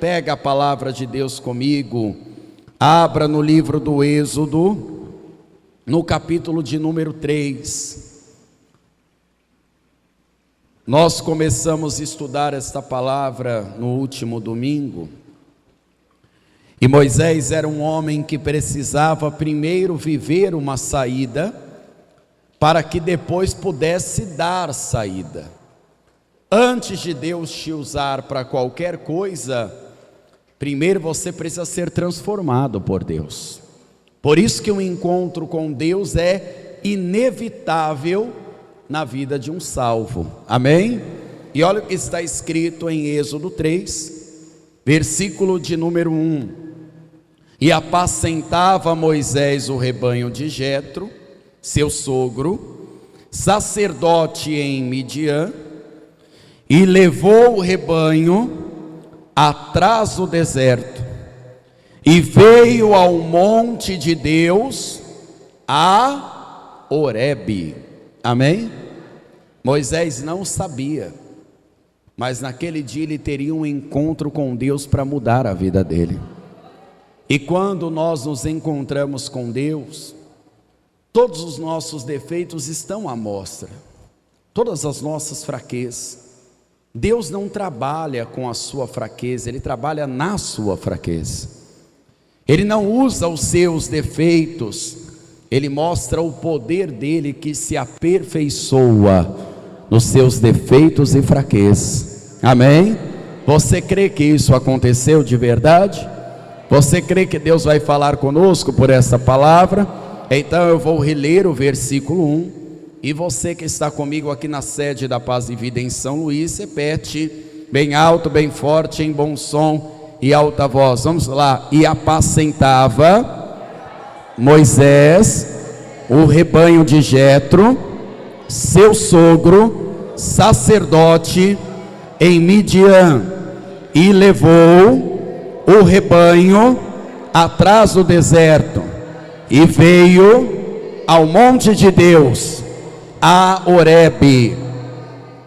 pega a palavra de Deus comigo, abra no livro do Êxodo, no capítulo de número 3. Nós começamos a estudar esta palavra no último domingo, e Moisés era um homem que precisava primeiro viver uma saída, para que depois pudesse dar saída. Antes de Deus te usar para qualquer coisa, primeiro você precisa ser transformado por Deus. Por isso que um encontro com Deus é inevitável na vida de um salvo. Amém? E olha o que está escrito em Êxodo 3, versículo de número 1. E apacentava Moisés o rebanho de Jetro, seu sogro, sacerdote em Midian, e levou o rebanho atrás do deserto, e veio ao monte de Deus, a Horebe. Amém? Moisés não sabia, mas naquele dia ele teria um encontro com Deus para mudar a vida dele. E quando nós nos encontramos com Deus, todos os nossos defeitos estão à mostra, todas as nossas fraquezas. Deus não trabalha com a sua fraqueza, Ele trabalha na sua fraqueza. Ele não usa os seus defeitos, Ele mostra o poder dEle que se aperfeiçoa nos seus defeitos e fraquezas. Amém? Você crê que isso aconteceu de verdade? Você crê que Deus vai falar conosco por essa palavra? Então eu vou reler o versículo 1. E você que está comigo aqui na sede da Paz e Vida em São Luís, repete bem alto, bem forte, em bom som e alta voz. Vamos lá. E apacentava Moisés o rebanho de Jetro, seu sogro, sacerdote em Midian, e levou o rebanho atrás do deserto, e veio ao monte de Deus, a Horebe.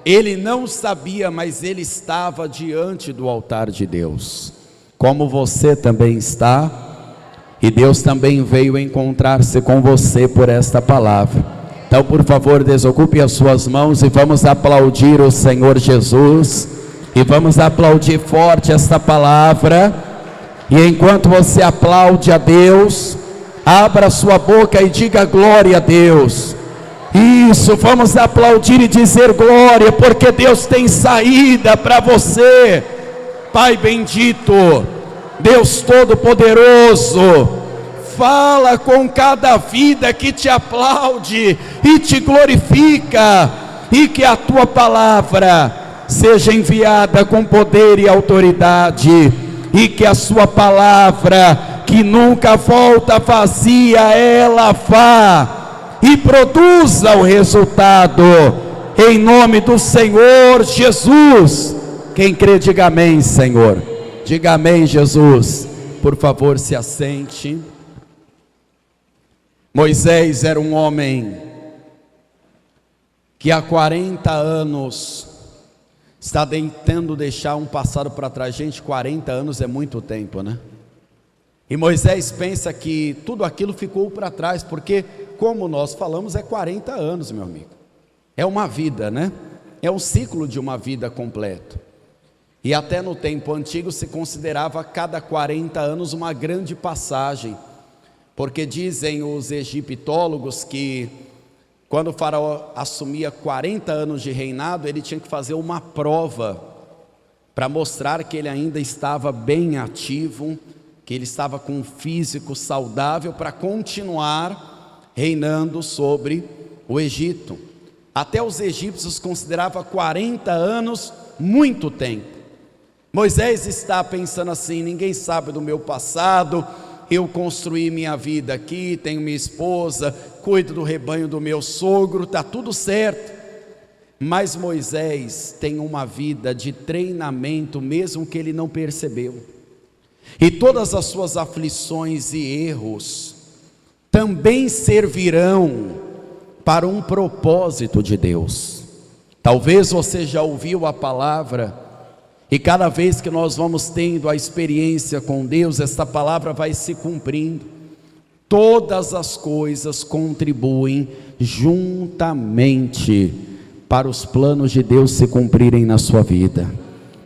Ele não sabia, mas ele estava diante do altar de Deus, como você também está, e Deus também veio encontrar-se com você por esta palavra. Então, por favor, desocupe as suas mãos e vamos aplaudir o Senhor Jesus, e vamos aplaudir forte esta palavra. E enquanto você aplaude a Deus, abra sua boca e diga glória a Deus. Isso, vamos aplaudir e dizer glória, porque Deus tem saída para você. Pai bendito, Deus todo-poderoso, fala com cada vida que te aplaude e te glorifica, e que a tua palavra seja enviada com poder e autoridade, e que a sua palavra, que nunca volta vazia, ela vá e produza o resultado, em nome do Senhor Jesus. Quem crê, diga amém, Senhor. Diga amém, Jesus. Por favor, se assente. Moisés era um homem que há 40 anos está tentando deixar um passado para trás. Gente, 40 anos é muito tempo, né? E Moisés pensa que tudo aquilo ficou para trás, porque, como nós falamos, é 40 anos, meu amigo. É uma vida, né? É um ciclo de uma vida completo. E até no tempo antigo se considerava cada 40 anos uma grande passagem, porque dizem os egiptólogos que quando o faraó assumia 40 anos de reinado, ele tinha que fazer uma prova para mostrar que ele ainda estava bem ativo, que ele estava com um físico saudável para continuar reinando sobre o Egito. Até os egípcios consideravam 40 anos muito tempo. Moisés está pensando assim: ninguém sabe do meu passado, eu construí minha vida aqui, tenho minha esposa, cuido do rebanho do meu sogro, está tudo certo. Mas Moisés tem uma vida de treinamento, mesmo que ele não percebeu. E todas as suas aflições e erros também servirão para um propósito de Deus. Talvez você já ouviu a palavra E cada vez que nós vamos tendo a experiência com Deus, esta palavra vai se cumprindo. Todas as coisas contribuem juntamente para os planos de Deus se cumprirem na sua vida,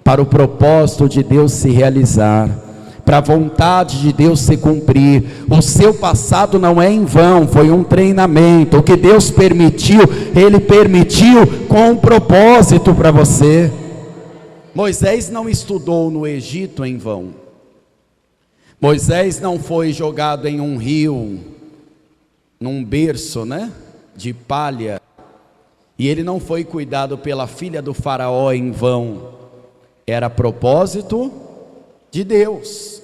para o propósito de Deus se realizar, para a vontade de Deus se cumprir. O seu passado não é em vão, foi um treinamento. O que Deus permitiu, Ele permitiu com um propósito para você. Moisés não estudou no Egito em vão. Moisés não foi jogado em um rio, num berço, de palha, e ele não foi cuidado pela filha do faraó em vão. Era propósito de Deus.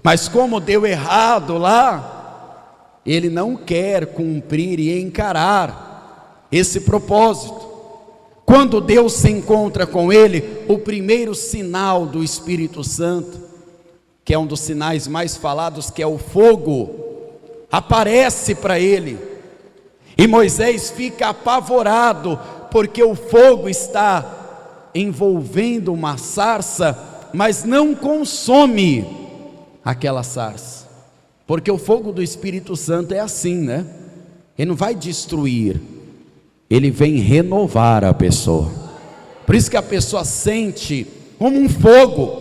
Mas como deu errado lá, ele não quer cumprir e encarar esse propósito. Quando Deus se encontra com ele, o primeiro sinal do Espírito Santo, que é um dos sinais mais falados, que é o fogo, aparece para ele. E Moisés fica apavorado, porque o fogo está envolvendo uma sarça, mas não consome aquela sarça. Porque o fogo do Espírito Santo é assim, Ele não vai destruir, ele vem renovar a pessoa. Por isso que a pessoa sente como um fogo,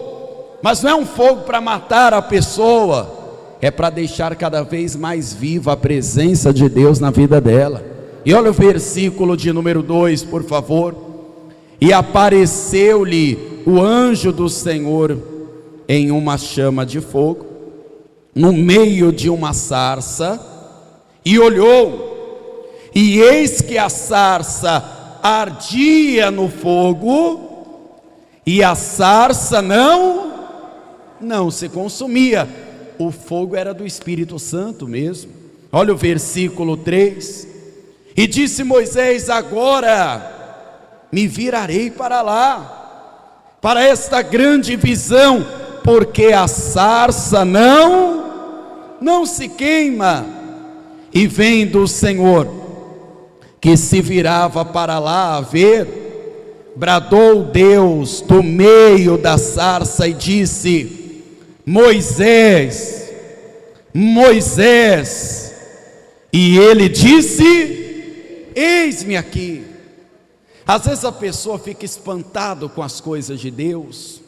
mas não é um fogo para matar a pessoa, é para deixar cada vez mais viva a presença de Deus na vida dela. E olha o versículo de número 2, por favor. E apareceu-lhe o anjo do Senhor em uma chama de fogo, no meio de uma sarça, e olhou, e eis que a sarça ardia no fogo, e a sarça não se consumia. O fogo era do Espírito Santo mesmo. Olha o versículo 3. E disse Moisés: agora me virarei para lá, para esta grande visão, porque a sarça não se queima. E vendo o Senhor que se virava para lá a ver, bradou Deus do meio da sarça e disse: Moisés, Moisés. E ele disse: eis-me aqui. Às vezes a pessoa fica espantado com as coisas de Deus,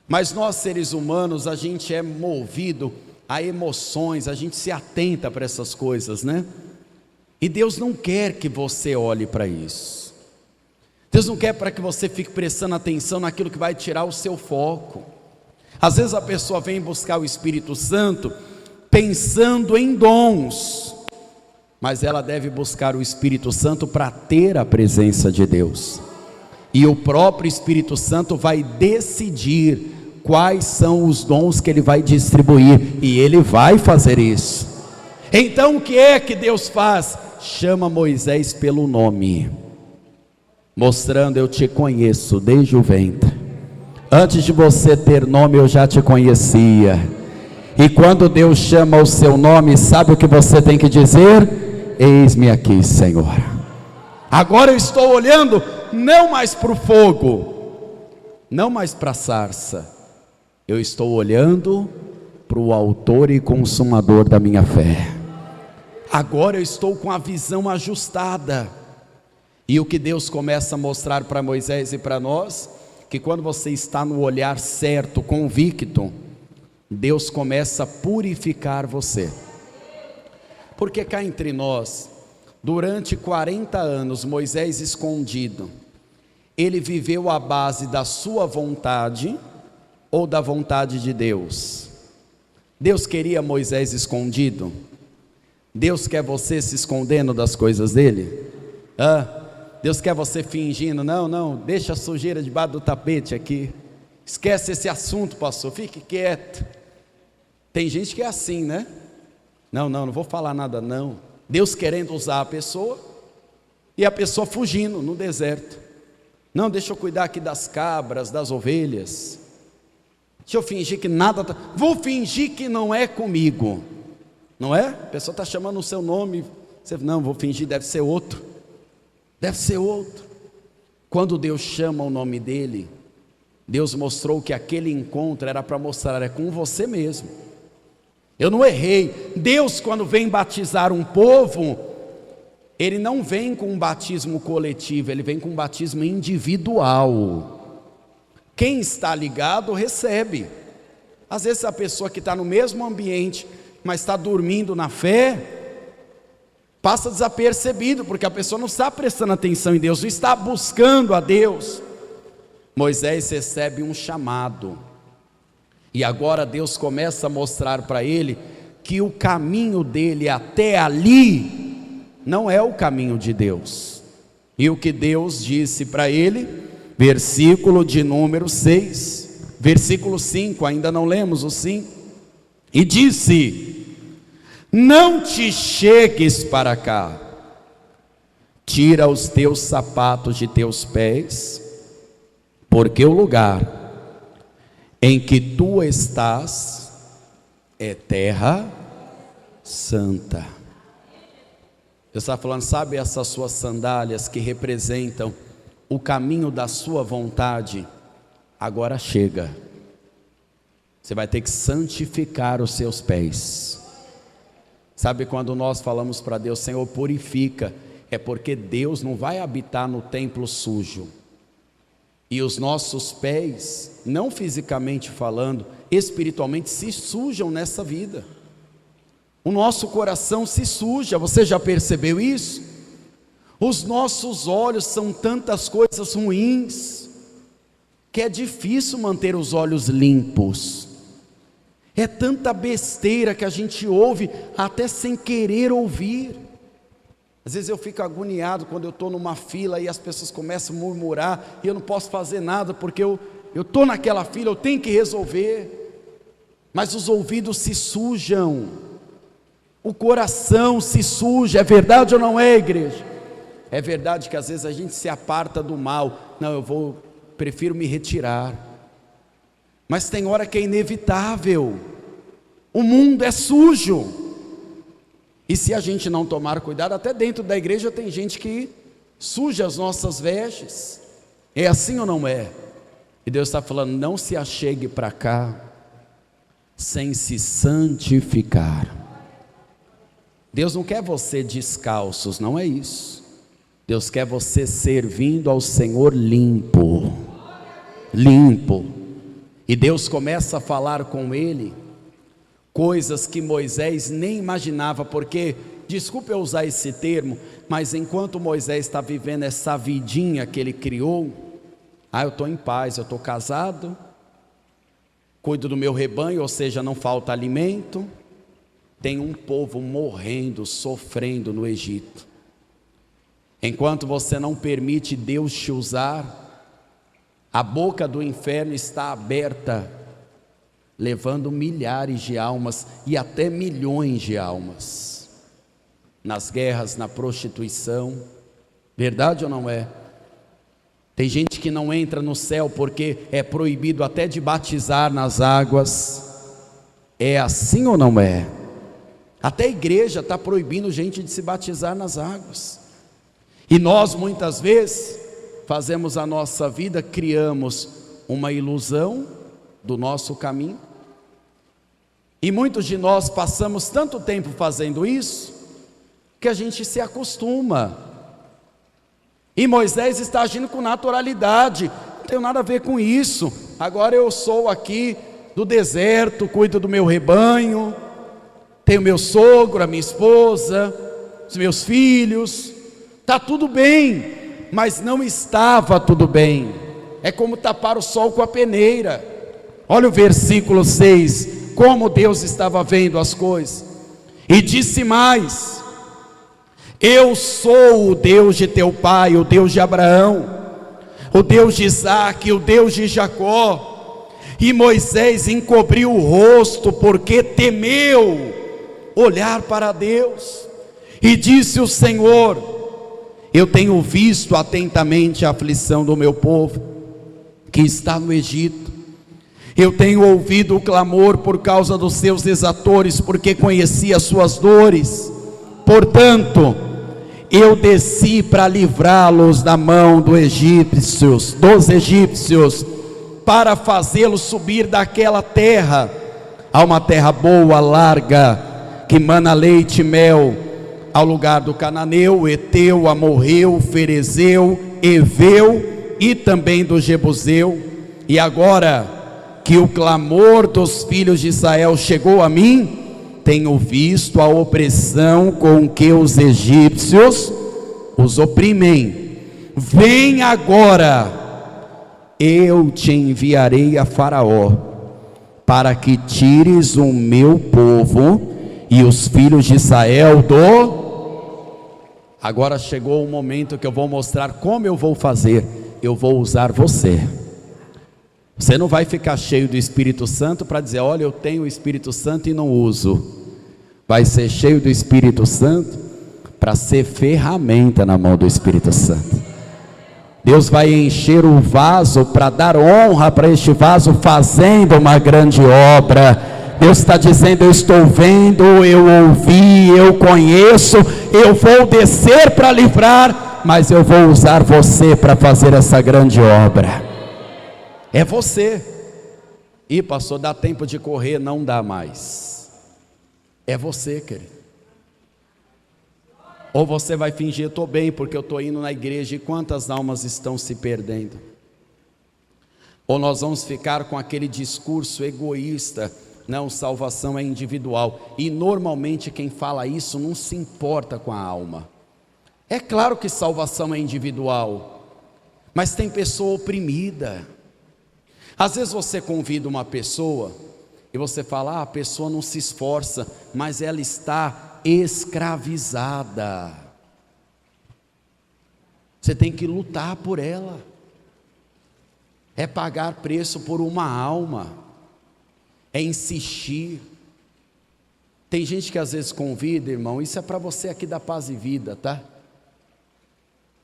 mas nós seres humanos, a gente é movido a emoções, a gente se atenta para essas coisas, E Deus não quer que você olhe para isso. Deus não quer para que você fique prestando atenção naquilo que vai tirar o seu foco. Às vezes a pessoa vem buscar o Espírito Santo pensando em dons, mas ela deve buscar o Espírito Santo para ter a presença de Deus. E o próprio Espírito Santo vai decidir quais são os dons que ele vai distribuir, e ele vai fazer isso. Então o que é que Deus faz? Chama Moisés pelo nome, mostrando: eu te conheço desde o ventre. Antes de você ter nome, eu já te conhecia. E quando Deus chama o seu nome, sabe o que você tem que dizer? Eis-me aqui, Senhor. Agora eu estou olhando não mais para o fogo, não mais para a sarça. Eu estou olhando para o autor e consumador da minha fé. Agora eu estou com a visão ajustada. E o que Deus começa a mostrar para Moisés e para nós, que quando você está no olhar certo, convicto, Deus começa a purificar você. Porque cá entre nós, durante 40 anos, Moisés escondido, ele viveu à base da sua vontade ou da vontade de Deus? Deus queria Moisés escondido? Deus quer você se escondendo das coisas dele? Deus quer você fingindo? Não, deixa a sujeira debaixo do tapete aqui. Esquece esse assunto, pastor, fique quieto. Tem gente que é assim, Não vou falar nada não. Deus querendo usar a pessoa, e a pessoa fugindo no deserto. Não, deixa eu cuidar aqui das cabras, das ovelhas. Deixa eu fingir que nada vou fingir que não é comigo. Não é? A pessoa está chamando o seu nome, você, não, vou fingir, deve ser outro. Quando Deus chama o nome dele, Deus mostrou que aquele encontro era para mostrar, é com você mesmo. Eu não errei. Deus, quando vem batizar um povo, Ele não vem com um batismo coletivo, Ele vem com um batismo individual. Quem está ligado, recebe. Às vezes a pessoa que está no mesmo ambiente, mas está dormindo na fé, passa desapercebido, porque a pessoa não está prestando atenção em Deus, não está buscando a Deus. Moisés recebe um chamado, e agora Deus começa a mostrar para ele que o caminho dele até ali não é o caminho de Deus. E o que Deus disse para ele, versículo de número 6, versículo 5, ainda não lemos o 5, e disse: não te chegues para cá, tira os teus sapatos de teus pés, porque o lugar em que tu estás é terra santa. Deus está falando, sabe essas suas sandálias que representam o caminho da sua vontade? Agora chega, você vai ter que santificar os seus pés. Sabe quando nós falamos para Deus, Senhor, purifica, é porque Deus não vai habitar no templo sujo. E os nossos pés, não fisicamente falando, espiritualmente se sujam nessa vida. O nosso coração se suja, você já percebeu isso? Os nossos olhos são tantas coisas ruins, que é difícil manter os olhos limpos. É tanta besteira que a gente ouve, até sem querer ouvir. Às vezes eu fico agoniado quando eu estou numa fila e as pessoas começam a murmurar, e eu não posso fazer nada, porque eu estou naquela fila, eu tenho que resolver. Mas os ouvidos se sujam, o coração se suja, é verdade ou não é, igreja? É verdade que às vezes a gente se aparta do mal, não, prefiro me retirar. Mas tem hora que é inevitável, o mundo é sujo. E se a gente não tomar cuidado, até dentro da igreja tem gente que suja as nossas vestes. É assim ou não é? E Deus está falando, não se achegue para cá sem se santificar. Deus não quer você descalços, não é isso. Deus quer você servindo ao Senhor limpo. Limpo. E Deus começa a falar com ele coisas que Moisés nem imaginava, porque, desculpe eu usar esse termo, mas enquanto Moisés está vivendo essa vidinha que ele criou, eu estou em paz, eu estou casado, cuido do meu rebanho, ou seja, não falta alimento, tem um povo morrendo, sofrendo no Egito. Enquanto você não permite Deus te usar, a boca do inferno está aberta, levando milhares de almas e até milhões de almas, nas guerras, na prostituição. Verdade ou não é? Tem gente que não entra no céu porque é proibido até de batizar nas águas. É assim ou não é? Até a igreja está proibindo gente de se batizar nas águas. E nós muitas vezes fazemos a nossa vida, criamos uma ilusão do nosso caminho. E muitos de nós passamos tanto tempo fazendo isso, que a gente se acostuma. E Moisés está agindo com naturalidade, não tenho nada a ver com isso. Agora eu sou aqui do deserto, cuido do meu rebanho, tenho meu sogro, a minha esposa, os meus filhos, está tudo bem, mas não estava tudo bem. É como tapar o sol com a peneira. Olha o versículo 6, como Deus estava vendo as coisas. E disse mais: eu sou o Deus de teu pai, o Deus de Abraão, o Deus de Isaque, o Deus de Jacó. E Moisés encobriu o rosto, porque temeu olhar para Deus. E disse o Senhor: eu tenho visto atentamente a aflição do meu povo, que está no Egito. Eu tenho ouvido o clamor por causa dos seus exatores, porque conheci as suas dores. Portanto, eu desci para livrá-los da mão dos egípcios, para fazê-lo subir daquela terra a uma terra boa, larga, que mana leite e mel, ao lugar do cananeu, Eteu, Amorreu, Ferezeu, Eveu e também do Jebuseu. E agora que o clamor dos filhos de Israel chegou a mim, tenho visto a opressão com que os egípcios os oprimem. Vem agora, eu te enviarei a Faraó, para que tires o meu povo e os filhos de Israel do... Agora chegou o momento que eu vou mostrar como eu vou fazer. Eu vou usar você. Você não vai ficar cheio do Espírito Santo para dizer, olha, eu tenho o Espírito Santo e não uso. Vai ser cheio do Espírito Santo para ser ferramenta na mão do Espírito Santo. Deus vai encher o vaso para dar honra para este vaso, fazendo uma grande obra. Deus está dizendo, eu estou vendo, eu ouvi, eu conheço, eu vou descer para livrar, mas eu vou usar você para fazer essa grande obra. É você. Ih, pastor, dá tempo de correr? Não dá mais. É você, querido. Ou você vai fingir, eu estou bem porque eu estou indo na igreja, e quantas almas estão se perdendo? Ou nós vamos ficar com aquele discurso egoísta, não, salvação é individual, e normalmente quem fala isso não se importa com a alma. É claro que salvação é individual, mas tem pessoa oprimida. Às vezes você convida uma pessoa e você fala, a pessoa não se esforça, mas ela está escravizada. Você tem que lutar por ela. É pagar preço por uma alma. É insistir. Tem gente que às vezes convida, irmão, isso é para você aqui da Paz e Vida, tá?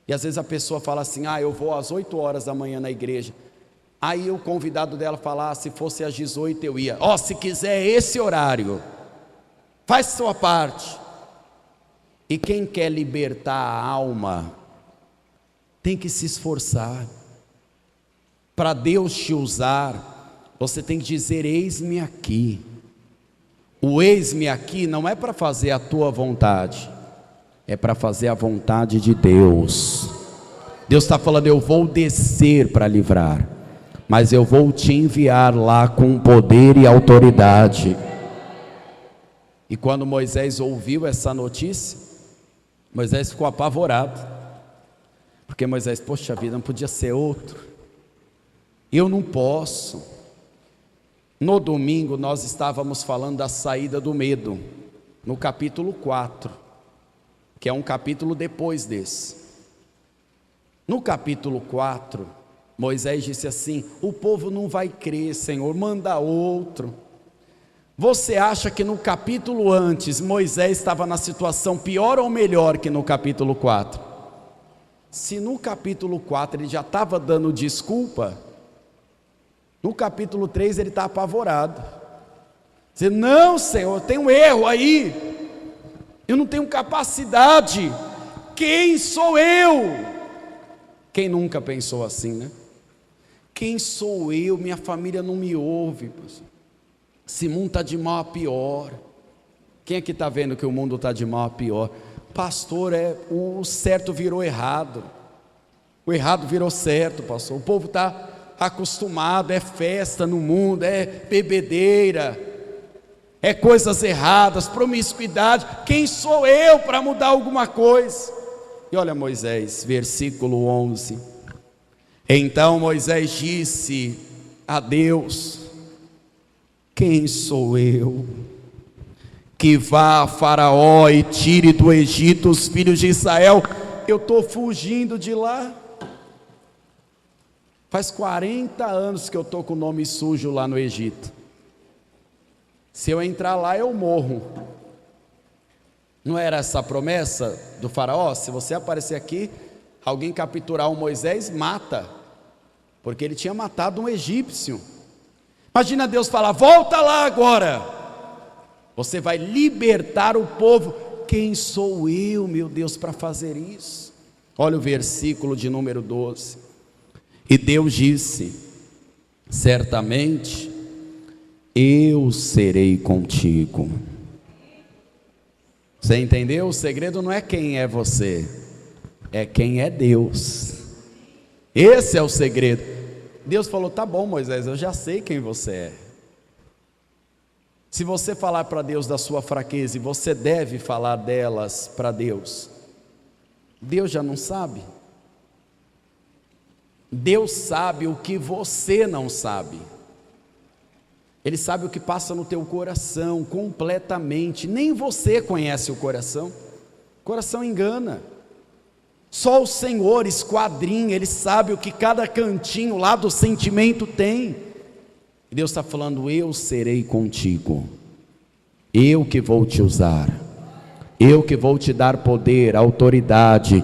E às vezes a pessoa fala assim, eu vou às 8 horas da manhã na igreja. Aí o convidado dela fala, se fosse às 18 eu ia. Se quiser esse horário, faz sua parte. E quem quer libertar a alma, tem que se esforçar. Para Deus te usar, você tem que dizer, eis-me aqui. O eis-me aqui não é para fazer a tua vontade, é para fazer a vontade de Deus. Deus está falando, eu vou descer para livrar, mas eu vou te enviar lá com poder e autoridade. E quando Moisés ouviu essa notícia, Moisés ficou apavorado, porque Moisés, poxa vida, não podia ser outro, eu não posso. No domingo nós estávamos falando da saída do medo, no capítulo 4, que é um capítulo depois desse. No capítulo 4, Moisés disse assim, o povo não vai crer, Senhor, manda outro. Você acha que no capítulo antes, Moisés estava na situação pior ou melhor que no capítulo 4? Se no capítulo 4 ele já estava dando desculpa, no capítulo 3 ele está apavorado. Dizer, não, Senhor, tem um erro aí, eu não tenho capacidade, quem sou eu? Quem nunca pensou assim, né? Quem sou eu? Minha família não me ouve. Esse mundo está de mal a pior. Quem aqui está vendo que o mundo está de mal a pior? Pastor, o certo virou errado, o errado virou certo, pastor. O povo está acostumado, é festa no mundo, é bebedeira, é coisas erradas, promiscuidade. Quem sou eu para mudar alguma coisa? E olha Moisés, versículo 11. Então Moisés disse a Deus, quem sou eu que vá a Faraó e tire do Egito os filhos de Israel? Eu estou fugindo de lá, faz 40 anos que eu estou com o nome sujo lá no Egito. Se eu entrar lá eu morro. Não era essa a promessa do Faraó? Se você aparecer aqui, alguém capturar o Moisés, mata, porque ele tinha matado um egípcio. Imagina Deus falar, volta lá agora, você vai libertar o povo. Quem sou eu, meu Deus, para fazer isso? Olha o versículo de número 12. E Deus disse, certamente eu serei contigo. Você entendeu? O segredo não é quem é você, é quem é Deus. Esse é o segredo. Deus falou: tá bom, Moisés, eu já sei quem você é. Se você falar para Deus da sua fraqueza, e você deve falar delas para Deus, Deus já não sabe? Deus sabe o que você não sabe. Ele sabe o que passa no teu coração completamente. Nem você conhece o coração. O coração engana. Só o Senhor esquadrinha, Ele sabe o que cada cantinho lá do sentimento tem. E Deus está falando: eu serei contigo, eu que vou te usar, eu que vou te dar poder, autoridade.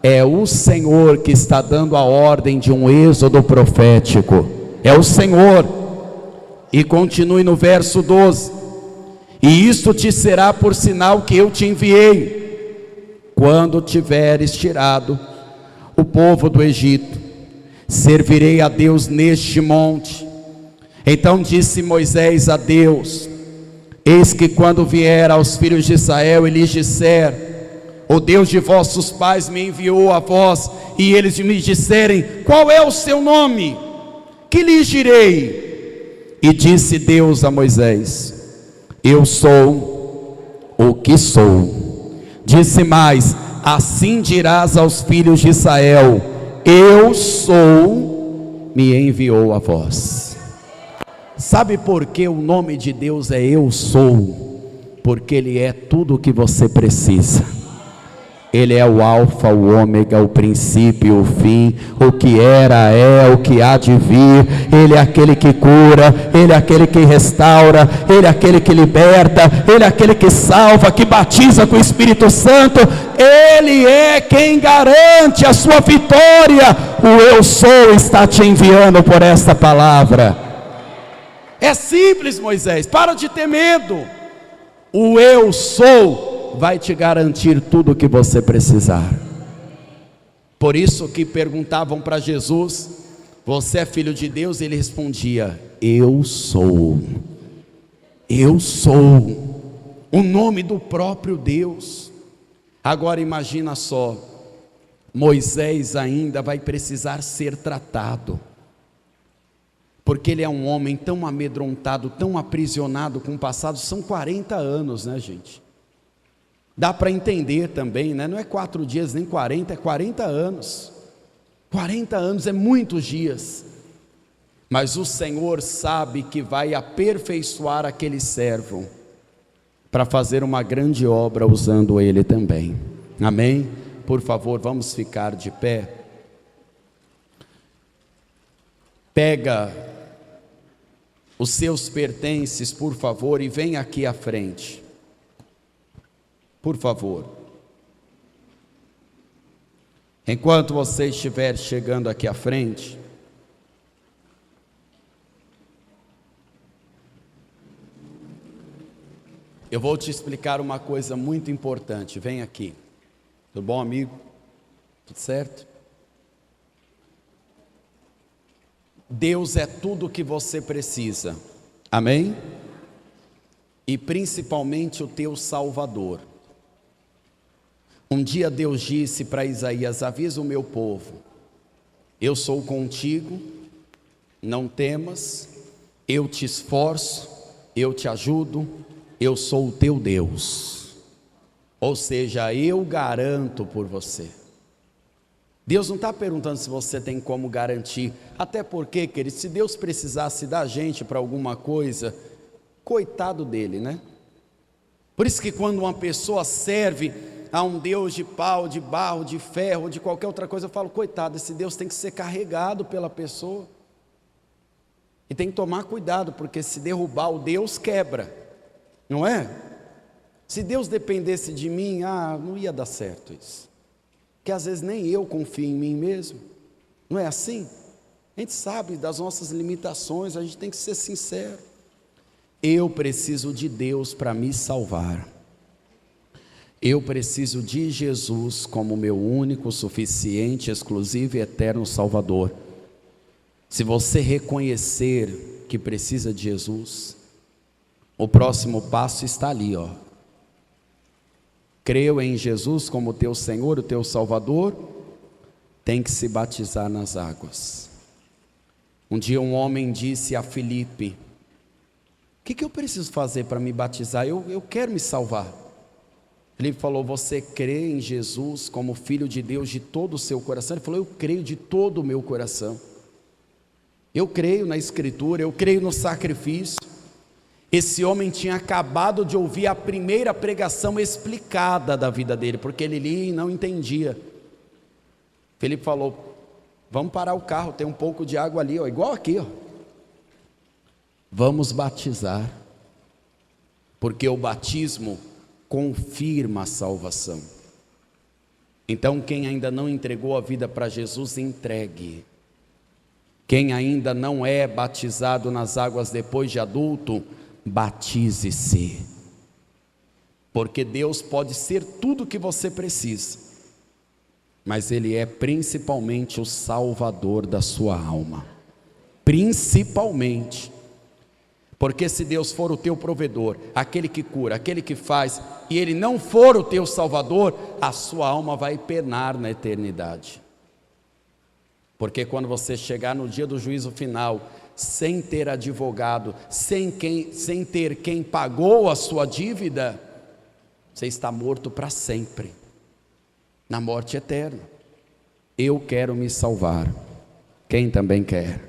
É o Senhor que está dando a ordem de um êxodo profético, é o Senhor. E continue no verso 12: e isto te será por sinal que eu te enviei, quando tiveres tirado o povo do Egito, servirei a Deus neste monte. Então disse Moisés a Deus: eis que quando vier aos filhos de Israel e lhes disser: o Deus de vossos pais me enviou a vós, e eles me disserem: qual é o seu nome? Que lhes direi? E disse Deus a Moisés: eu sou o que sou. Disse mais: assim dirás aos filhos de Israel: eu sou, me enviou a vós. Sabe por que o nome de Deus é Eu Sou? Porque Ele é tudo o que você precisa. Ele é o alfa, o ômega, o princípio, o fim, o que era, é, o que há de vir. Ele é aquele que cura, Ele é aquele que restaura, Ele é aquele que liberta, Ele é aquele que salva, que batiza com o Espírito Santo. Ele é quem garante a sua vitória. O Eu Sou está te enviando por esta palavra. É simples, Moisés, para de ter medo. O Eu Sou vai te garantir tudo o que você precisar. Por isso que perguntavam para Jesus: você é filho de Deus? Ele respondia: eu sou. Eu sou. O nome do próprio Deus. Agora imagina só, Moisés ainda vai precisar ser tratado, porque ele é um homem tão amedrontado, tão aprisionado com o passado. São 40 anos, né, gente? Dá para entender também, né? Não é 4 dias nem 40, é 40 anos. 40 anos é muitos dias. Mas o Senhor sabe que vai aperfeiçoar aquele servo para fazer uma grande obra usando ele também. Amém? Por favor, vamos ficar de pé. Pega os seus pertences, por favor, e vem aqui à frente. Por favor. Enquanto você estiver chegando aqui à frente, eu vou te explicar uma coisa muito importante. Vem aqui. Tudo bom, amigo? Tudo certo? Deus é tudo o que você precisa. Amém? E principalmente o teu Salvador. Um dia Deus disse para Isaías: avisa o meu povo, eu sou contigo, não temas, eu te esforço, eu te ajudo, eu sou o teu Deus. Ou seja, eu garanto por você. Deus não está perguntando se você tem como garantir, até porque, querido, se Deus precisasse da gente para alguma coisa, coitado dele, né? Por isso que quando uma pessoa serve a um Deus de pau, de barro, de ferro, de qualquer outra coisa, eu falo: coitado, esse Deus tem que ser carregado pela pessoa, e tem que tomar cuidado, porque se derrubar o Deus, quebra, não é? Se Deus dependesse de mim, não ia dar certo isso, porque às vezes nem eu confio em mim mesmo, não é assim? A gente sabe das nossas limitações, a gente tem que ser sincero. Eu preciso de Deus para me salvar. Eu preciso de Jesus como meu único, suficiente, exclusivo e eterno Salvador. Se você reconhecer que precisa de Jesus, o próximo passo está ali, ó. Creu em Jesus como teu Senhor, o teu Salvador, tem que se batizar nas águas. Um dia um homem disse a Filipe: o que eu preciso fazer para me batizar? Eu quero me salvar. Filipe falou: você crê em Jesus como Filho de Deus de todo o seu coração? Ele falou: eu creio de todo o meu coração. Eu creio na Escritura, eu creio no sacrifício. Esse homem tinha acabado de ouvir a primeira pregação explicada da vida dele, porque ele lia e não entendia. Filipe falou: vamos parar o carro, tem um pouco de água ali, ó, igual aqui, ó. Vamos batizar, porque o batismo confirma a salvação. Então quem ainda não entregou a vida para Jesus, entregue. Quem ainda não é batizado nas águas depois de adulto, batize-se, porque Deus pode ser tudo o que você precisa, mas Ele é principalmente o Salvador da sua alma, principalmente, porque se Deus for o teu provedor, aquele que cura, aquele que faz, e Ele não for o teu Salvador, a sua alma vai penar na eternidade, porque quando você chegar no dia do juízo final, sem ter advogado, sem ter quem pagou a sua dívida, você está morto para sempre, na morte eterna. Eu quero me salvar, quem também quer?